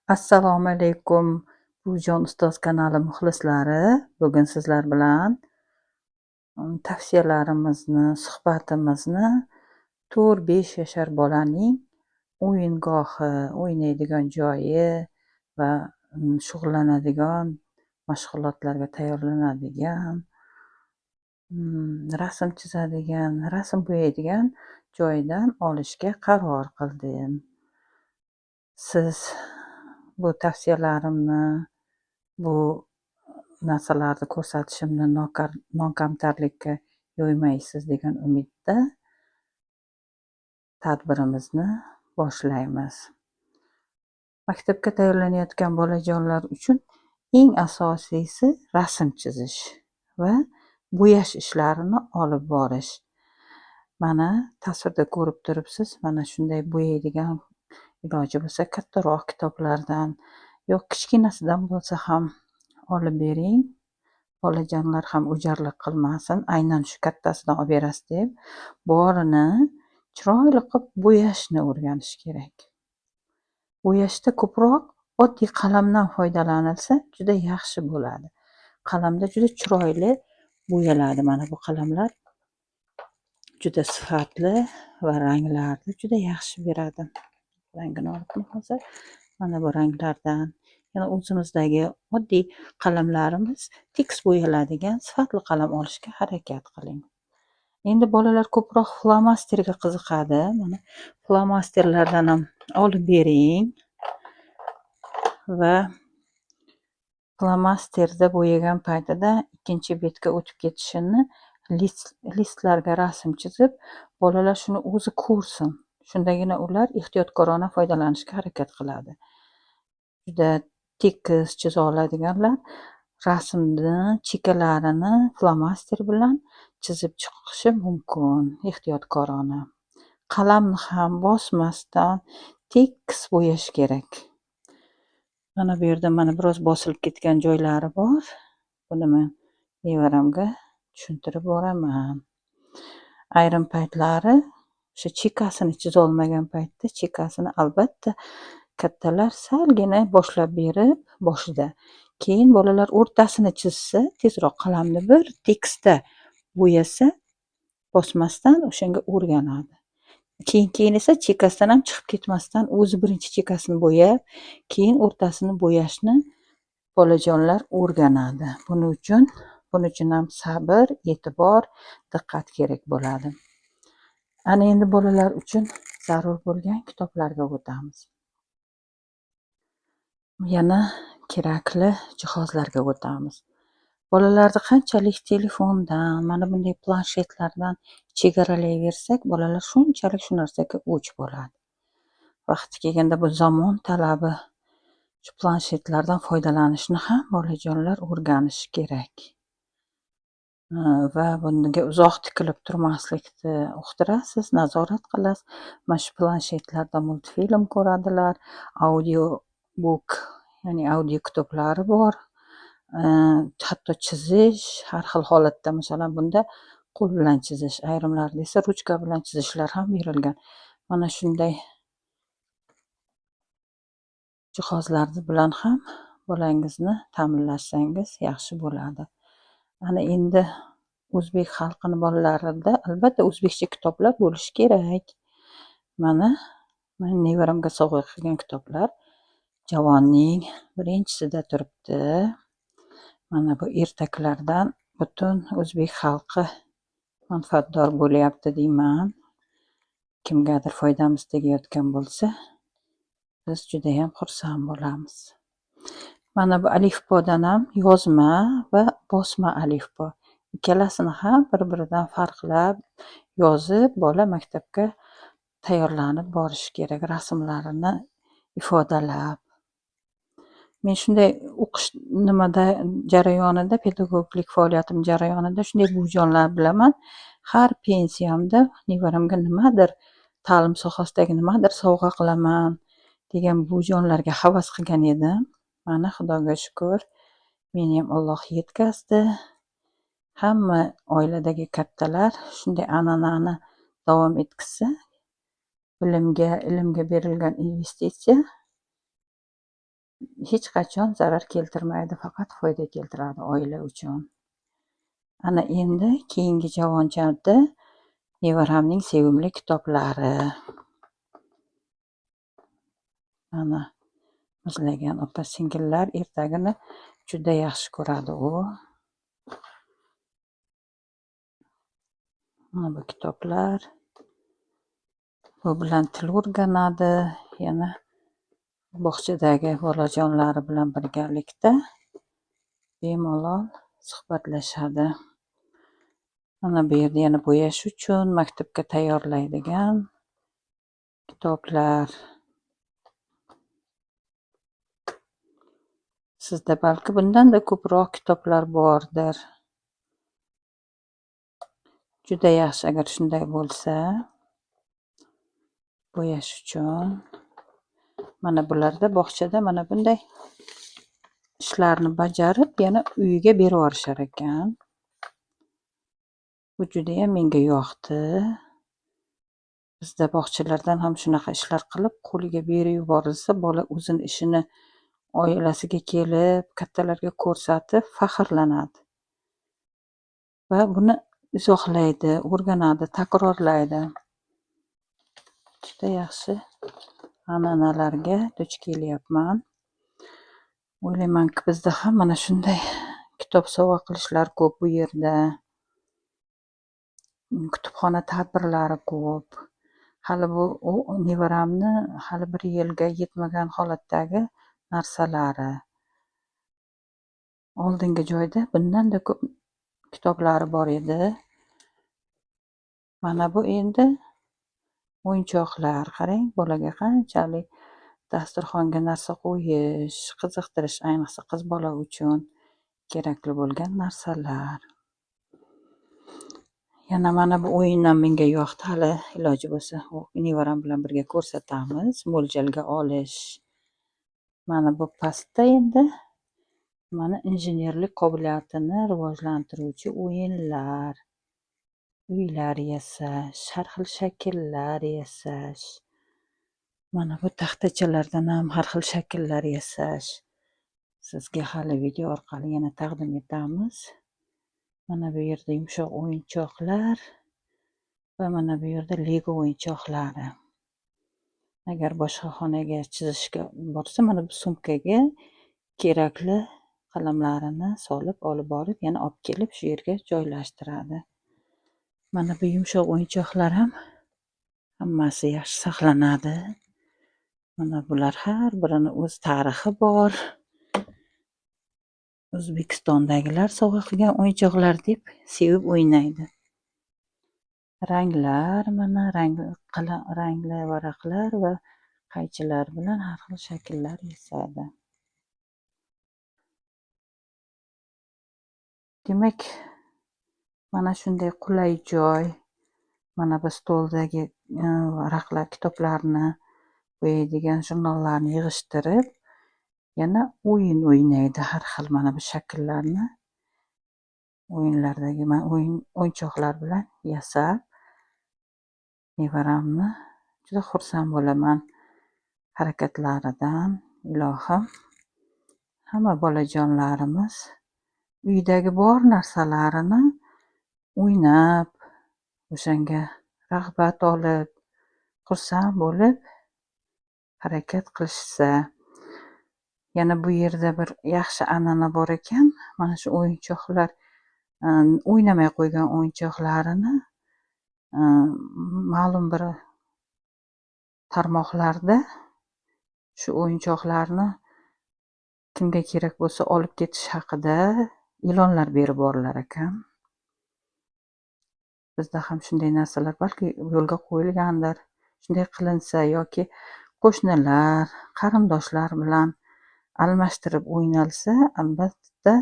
Assalomu alaykum, Buvijon ustoz kanali muxlislari. Bugun sizlar bilan tavsiyalarimizni, suhbatimizni 4-5 yashar bolaning o'yingohi, o'ynaydigan joyi va shug'ullanadigan, mashg'ulotlarga tayyorlanadigan, rasm chizadigan, rasm bo'yaydigan joyidan olishga qaror qildim. Siz bu tavsiyalarimni, bu narsalarni ko'rsatishimni nonkamtarlikka yo'ymaysiz degan umidda tadbirimizni boshlaymiz. Maktabga tayyorlanayotgan bolajonlar uchun eng asosiysi rasm chizish va bo'yash ishlarini olib borish. Mana tasvirda ko'rib turibsiz, mana shunday bo'yaydigan, iloji bo'lsa kattaroq kitoblardan yo kichkinasidan bo'lsa ham olib bering. Bolajonlar ham o'jarlik qilmasin, aynan shu kattasidan olib berasiz deb borini chiroyli qilib bo'yashni o'rganish kerak. Bo'yashda ko'proq oddiy qalamdan foydalanilsa juda yaxshi bo'ladi. Qalamda juda chiroyli bo'yaladi. Mana bu qalamlar juda sifatli va ranglarni juda yaxshi beradi. Rangini olibman hozir. Mana bu ranglardan, yana o'zimizdagi oddiy qalamlarimiz tekis bo'yaladigan sifatli qalam olishga harakat qiling. Endi bolalar ko'proq flomasterga qiziqadi. Mana flomasterlardan ham olib bering va flomasterda bo'yagan paytida ikkinchi betga o'tib ketishini listlarga rasm chizib, bolalar shuni o'zi ko'rsin. Shundagina ular ehtiyotkorona foydalanishga harakat qiladi. Juda tekis chiza oladiganlar rasmni chekkalarini flomaster bilan chizib chiqishi mumkin ehtiyotkorona. Qalamni ham bosmasdan tekis bo'yash kerak. Mana bu yerda mana biroz bosilib ketgan joylari bor. Buni men nevaramga tushuntirib boraman. Ayrim paytlari o'sha chekkasini chiza olmagan paytda chekkasini albatta kattalar salgina boshlab berib boshida, keyin bolalar o'rtasini chizsa, tezroq qalamni bir tekisda bo'yasa, bosmasdan o'shanga o'rganadi. Keyin esa chekkasidan ham chiqib ketmasdan o'zi birinchi chekkasini bo'yab, keyin o'rtasini bo'yashni bolajonlar o'rganadi. Buning uchun ham sabr, e'tibor, diqqat kerak bo'ladi. Ana endi bolalar uchun zarur bo'lgan kitoblarga o'tamiz. Yana kerakli jihozlarga o'tamiz. Bolalarni qanchalik telefondan, mana bunday planshetlardan chegaralayversak, bolalar shunchalik shu narsaga o'ch bo'ladi. Vaqti kelganda bu zamon talabi, shu planshetlardan foydalanishni ham bolajonlar o'rganishi kerak. Va bunga uzoq tikilib turmaslikni uqtirasiz, nazorat qilasiz. Mana shu planshetlarda multfilm ko'radilar, audio book, ya'ni audio kitoblari bor. Hatto chizish, har xil holatda, masalan, bunda qo'l bilan chizish, ayrimlarida esa ruchka bilan chizishlar ham berilgan. Mana shunday jihozlar bilan ham bolangizni ta'minlasangiz yaxshi bo'ladi. Ana endi o'zbek xalqini bolalarida albatta o'zbekcha kitoblar bo'lishi kerak. Mana men nevaramga sovg'a qilgan kitoblar Javonning birinchisida turibdi. Mana bu ertaklardan butun o'zbek xalqi manfaatdor bo'lyapti deyman. Kimgadir foydamiz tegayotgan bo'lsa, biz judayam xursand bo'lamiz. Mana bu alifbodan ham yozma va bosma alifbo. Ikkalasini ham bir-biridan farqlab yozib, bola maktabga tayyorlanib borishi kerak, rasmlarini ifodalab. Men shunday o'qish jarayonida, pedagoglik faoliyatim jarayonida shunday buvijonlar bilaman. Har pensiyamda nevaramga nimadir, ta'lim sohasidagi nimadir sovg'a qilaman degan buvijonlarga havas qilgan edim. Mana Xudoga shukr, meni ham Alloh yetkazdi. Hamma oiladagi kattalar shunday an'anani davom etkazsa, ilmga berilgan investitsiya hech qachon zarar keltirmaydi, faqat foyda keltiradi oila uchun. Ana endi keyingi javonchada nevaramning sevimli kitoblari. Mana muzlagan opa-singillar ertagini juda yaxshi ko'radi u. Mana bu kitoblar. Bu bilan til o'rganadi, yana bog'chadagi bolajonlari bilan birgalikda bemalol suhbatlashadi. Mana bu yerda yana bo'yash uchun maktabga tayyorlaydigan kitoblar. Sizda balki bundan-da ko'proq kitoblar bordir. Juda yaxshi agar shunday bo'lsa. Bo'yash uchun. Mana bularda bog'chada mana bunday ishlarni bajarib, yana uyiga berib yuborishar ekan. Bu judayam menga yoqdi. Bizda bog'chalardan ham shunaqa ishlar qilib qo'liga berib yuborilsa, bola o'zini ishini oilasiga kelib, kattalarga ko'rsatib faxrlanadi va buni izohlaydi, o'rganadi, takrorlaydi. Juda yaxshi an'analarga duch kelyapman. O'ylaymanki, bizda ham mana shunday kitob sovg'a qilishlar ko'p bu yerda. Kutubxona tadbirlari ko'p. Hali bu nevaramni hali 1 yilga yetmagan holatdagi narsalari. Oldingi joyda bundan-da ko'p kitoblari bor edi. Mana bu endi o'yinchoqlar. Qarang, bolaga qanchalik dasturxonga narsa qo'yish, qiziqtirish, ayniqsa qiz bola uchun kerakli bo'lgan narsalar. Yana mana bu o'yin ham menga yoqdi. Hali iloji bo'lsa nevaram bilan birga ko'rsatamiz. Mo'ljalga olish. Mana bu pastda endi mana injenerlik qobiliyatini rivojlantiruvchi o'yinlar. Uylar yasash, har xil shakllar yasash. Mana bu taxtachalardan ham har xil shakllar yasash. Sizga hali video orqali yana taqdim etamiz. Mana bu yerda yumshoq o'yinchoqlar va mana bu yerda Lego o'yinchoqlari. Agar boshqa xonaga chizishga borsa, mana bu sumkaga kerakli qalamlarini solib, olib borib, yana olib kelib shu yerga joylashtiradi. Mana bu yumshoq o'yinchoqlar ham hammasi yaxshi saqlanadi. Mana bular har birini o'z tarixi bor. O'zbekistondagilar sovg'a qilgan o'yinchoqlar deb sevib o'ynaydi. Ranglar, mana rangli varaqlar va qaychilar bilan har xil shakllar yasadi. Demak, mana shunday qulay joy. Mana bu stoldagi varaqlar, kitoblarni bo'yaydigan jurnallarni yig'ishtirib, yana o'yin o'ynaydi har xil mana bu shakllarni o'yinlardagi o'yinchoqlar bilan yasab, nevaramni juda xursand bo'laman harakatlaridan. Ilohim, hamma bolajonlarimiz uydagi bor narsalarini o'ynab, o'shanga rag'bat olib, xursand bo'lib harakat qilishsa. Yana bu yerda bir yaxshi an'ana bor ekan. Mana shu o'yinchoqlar, o'ynamay qo'ygan o'yinchoqlarini ma'lum bir tarmoqlarda shu o'yinchoqlarni kimga kerak bo'lsa olib ketish haqida e'lonlar berib borilar ekan. Bizda ham shunday narsalar balki yo'lga qo'yilgandir. Shunday qilinsa yoki qo'shnilar, qarindoshlar bilan almashtirib o'ynalsa, albatta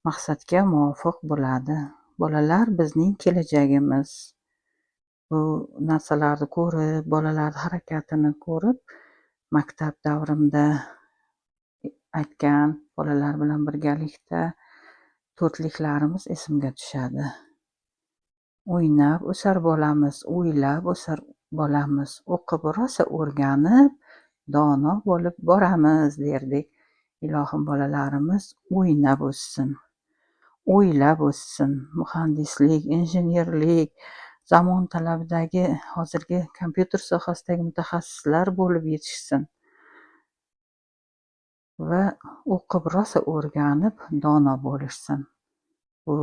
maqsadga muvofiq bo'ladi. Bolalar bizning kelajagimiz. Bu narsalarni ko'rib, bolalar harakatini ko'rib, maktab davrimda aytgan bolalar bilan birgalikda to'rtliklarimiz esimga tushadi. O'ynab o'sar bolamiz, o'ylab o'sar bolamiz, o'qib rosa o'rganib, dono bo'lib boramiz derdik. Ilohim, bolalarimiz o'ynab o'ssin, o'ylab o'ssin. Muhandislik, injenerlik, zamon talabidagi hozirgi kompyuter sohasidagi mutaxassislar bo'lib yetishsin va o'qib rosa o'rganib dono bo'lishsin. Bu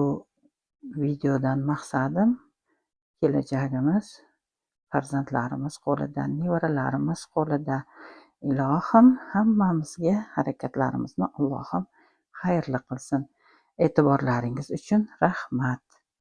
videodan maqsadim kelajagimiz farzandlarimiz qo'lida, nevaralarimiz qo'lida. Ilohim hammamizga harakatlarimizni Allohim xayrli qilsin. E'tiborlaringiz uchun rahmat.